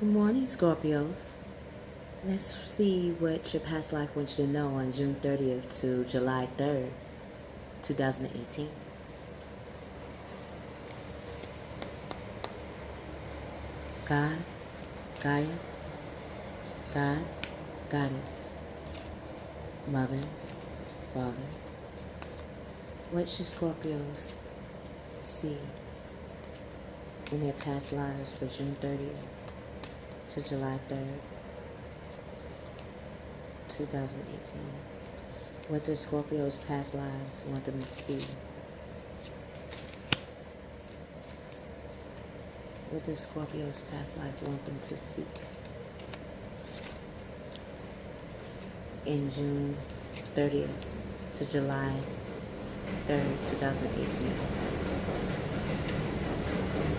Good morning, Scorpios. Let's see what your past life wants you to know on June 30th to July 3rd, 2018. God, Gaia, God, Goddess, Mother, Father. What should Scorpios see in their past lives for June 30th to July 3rd, 2018? What does Scorpio's past lives want them to see? What does Scorpio's past life want them to seek in June 30th to July 3rd, 2018?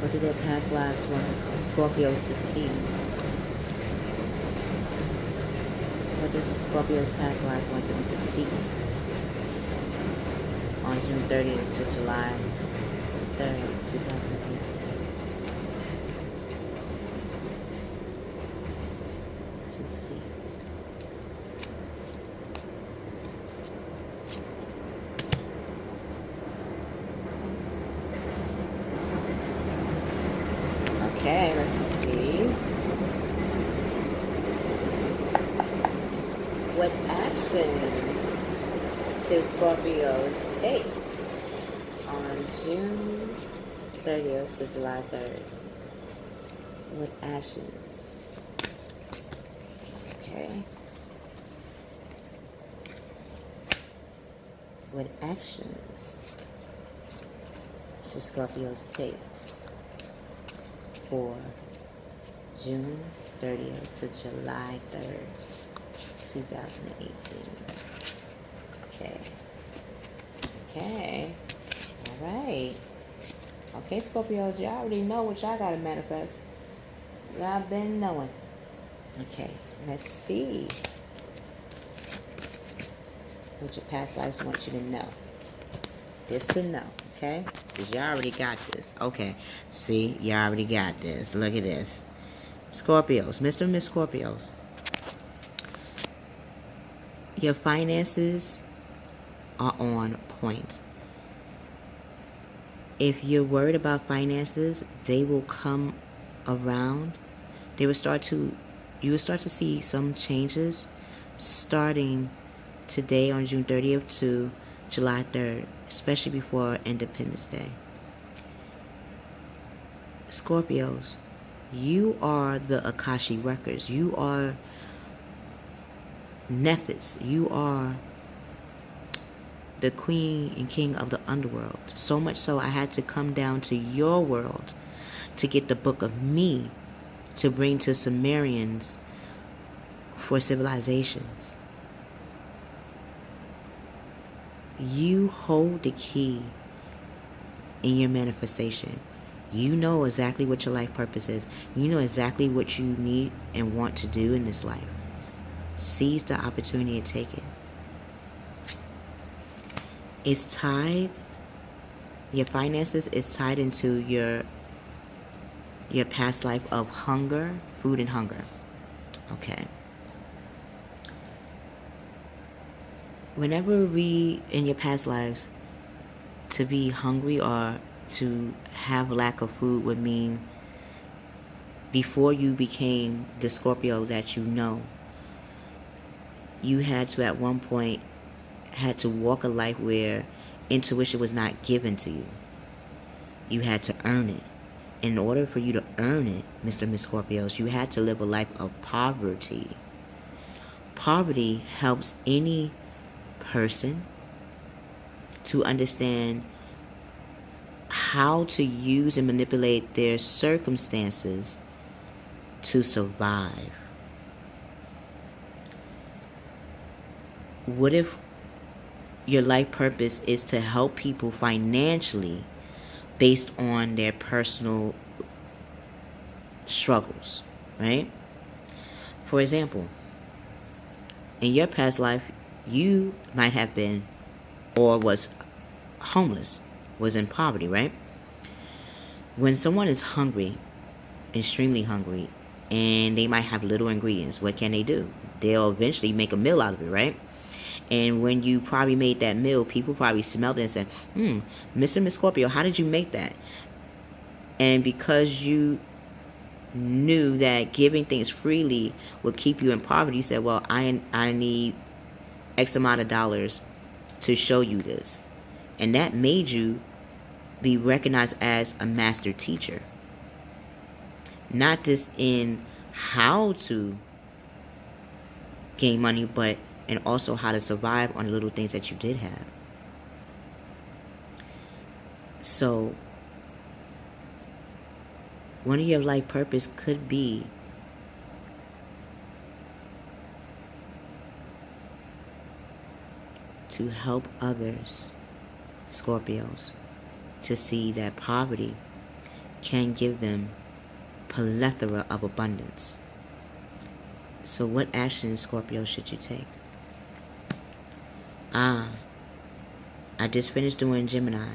What do their past lives want Scorpios to see? What does Scorpio's past life want them to see on June 30th to July 3rd, 2018? To see. Okay, let's see. What actions should Scorpios take on June 30th to July 3rd? What actions? Okay. What actions should Scorpios take for June 30th to July 3rd, 2018? Okay. All right. Okay, Scorpios, y'all already know what y'all gotta manifest. Y'all been knowing. Okay, let's see what your past lives want you to know. This to know, okay? Because y'all already got this. Okay, see, y'all already got this. Look at this. Scorpios, Mr. and Miss Scorpios. Your finances are on point. If you're worried about finances, they will come around. You will start to see some changes starting today on June 30th to July 3rd, especially before Independence Day. Scorpios, you are the Akashic records. You are Nephis. You are the queen and king of the underworld. So much so I had to come down to your world to get the book of me to bring to Sumerians for civilizations. You hold the key in your manifestation. You know exactly what your life purpose is. You know exactly what you need and want to do in this life. Seize the opportunity and take it. It's tied, your finances is tied into your past life of hunger, food and hunger. Okay. Whenever we, in your past lives, to be hungry or to have lack of food would mean before you became the Scorpio that you know, you had to at one point had to walk a life where intuition was not given to you. You had to earn it. In order for you to earn it, Mr. and Miss Scorpios, you had to live a life of poverty. Poverty helps any person to understand how to use and manipulate their circumstances to survive. What if your life purpose is to help people financially based on their personal struggles, right? For example, in your past life, you might have been or was homeless, was in poverty, right? When someone is hungry, extremely hungry, and they might have little ingredients. What can they do? They'll eventually make a meal out of it, right? And when you probably made that meal, people probably smelled it and said, Mr. Miss Scorpio, how did you make that? And because you knew that giving things freely would keep you in poverty, you said, well, I need X amount of dollars to show you this. And that made you be recognized as a master teacher. Not just in how to gain money, but and also how to survive on the little things that you did have. So one of your life purpose could be to help others, Scorpios, to see that poverty can give them plethora of abundance. So what action, Scorpio, should you take? I just finished doing Gemini,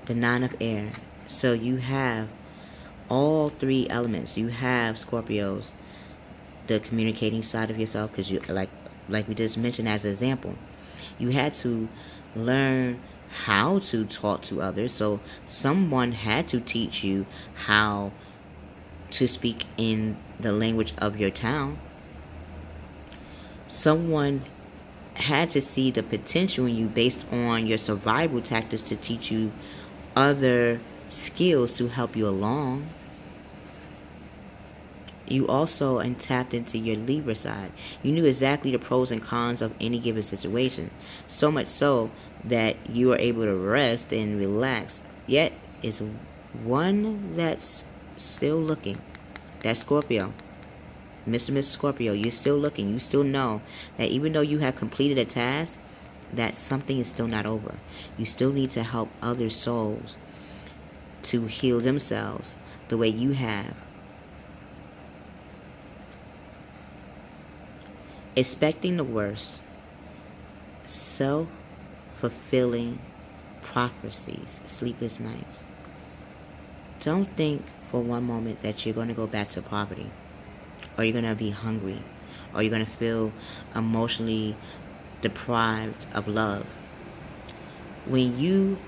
the 9 of air. So you have all 3 elements. You have, Scorpios, the communicating side of yourself, because you like we just mentioned as an example, you had to learn how to talk to others. So someone had to teach you how to speak in the language of your town. Someone had to see the potential in you based on your survival tactics to teach you other skills to help you along. You also tapped into your Libra side. You knew exactly the pros and cons of any given situation. So much so that you were able to rest and relax. Yet is one that's still looking. That's Scorpio. Mr. Miss Scorpio, you're still looking. You still know that even though you have completed a task, that something is still not over. You still need to help other souls to heal themselves the way you have. Expecting the worst. Self-fulfilling prophecies. Sleepless nights. Don't think for one moment that you're going to go back to poverty, or you're going to be hungry, or you're going to feel emotionally deprived of love. When you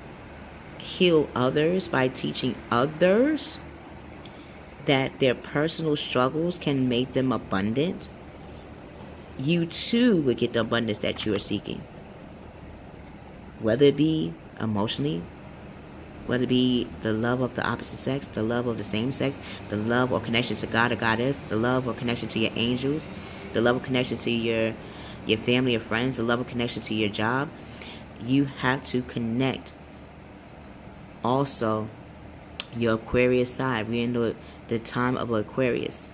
heal others by teaching others that their personal struggles can make them abundant, you too would get the abundance that you are seeking. Whether it be emotionally, whether it be the love of the opposite sex, the love of the same sex, the love or connection to God or Goddess, the love or connection to your angels, the love or connection to your family or friends, the love or connection to your job. You have to connect also your Aquarius side. We're in the time of Aquarius,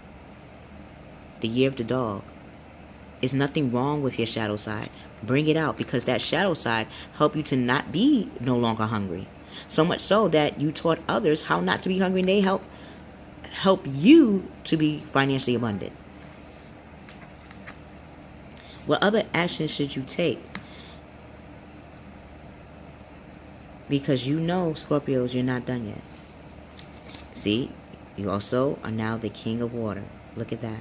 the year of the dog. There's nothing wrong with your shadow side. Bring it out, because that shadow side help you to not be no longer hungry. So much so that you taught others how not to be hungry, and they help you to be financially abundant. What other actions should you take? Because you know, Scorpios, you're not done yet. See, you also are now the king of water. Look at that.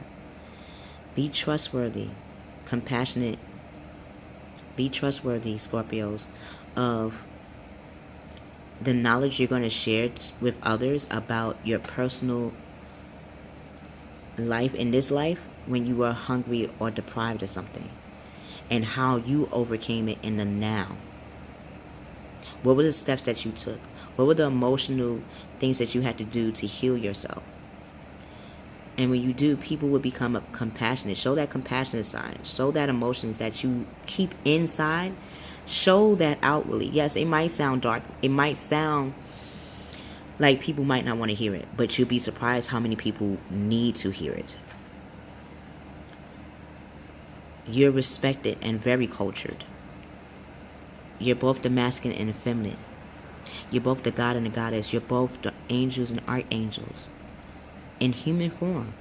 Be trustworthy, compassionate. Be trustworthy, Scorpios, of the knowledge you're going to share with others about your personal life in this life when you were hungry or deprived of something, and how you overcame it in the now. What were the steps that you took? What were the emotional things that you had to do to heal yourself? And when you do, people will become compassionate. Show that compassionate side. Show that emotions that you keep inside. Show that outwardly. Yes, it might sound dark. It might sound like people might not want to hear it. But you'll be surprised how many people need to hear it. You're respected and very cultured. You're both the masculine and the feminine. You're both the god and the goddess. You're both the angels and archangels in human form.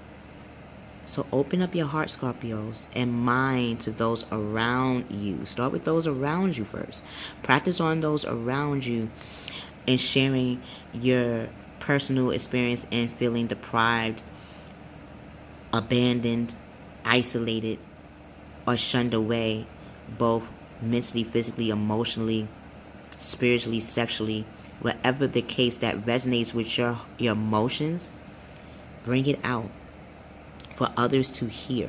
So open up your heart, Scorpios, and mind to those around you. Start with those around you first. Practice on those around you and sharing your personal experience and feeling deprived abandoned, isolated, or shunned away, both mentally, physically, emotionally, spiritually, sexually, whatever the case that resonates with your emotions, bring it out for others to hear.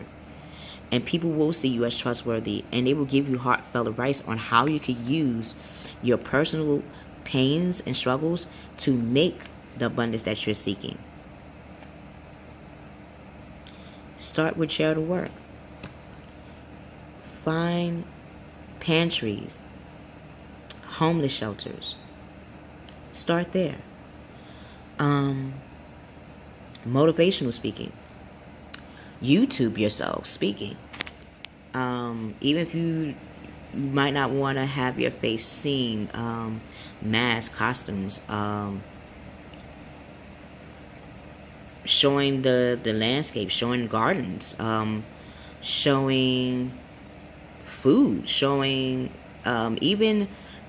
And people will see you as trustworthy, and they will give you heartfelt advice on how you could use your personal pains and struggles to make the abundance that you're seeking. Start with charitable work. Find pantries, homeless shelters. Start there. Motivational speaking. YouTube yourself speaking. Even if you might not want to have your face seen, masks, costumes, showing the landscape, showing gardens, showing food, showing even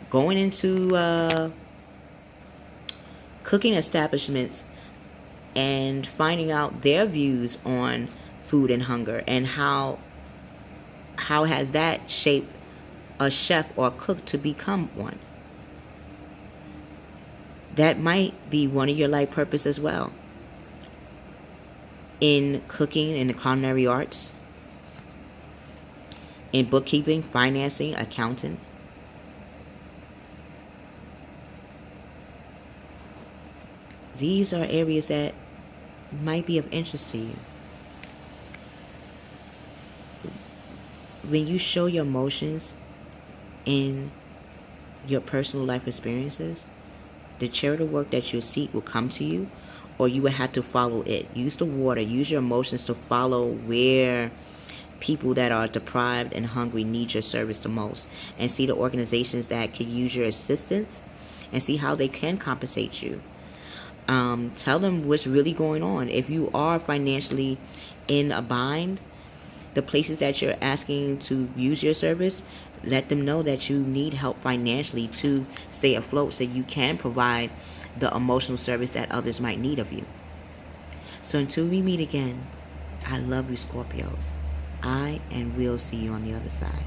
going into cooking establishments and finding out their views on food and hunger, and how has that shaped a chef or a cook to become one. That might be one of your life purpose as well. In cooking, in the culinary arts, in bookkeeping, financing, accounting. These are areas that might be of interest to you. When you show your emotions in your personal life experiences, the charitable work that you seek will come to you, or you will have to follow it. Use the water, use your emotions to follow where people that are deprived and hungry need your service the most, and see the organizations that can use your assistance and see how they can compensate you. Tell them what's really going on. If you are financially in a bind, the places that you're asking to use your service, let them know that you need help financially to stay afloat, so you can provide the emotional service that others might need of you. So until we meet again, I love you, Scorpios. I and will see you on the other side.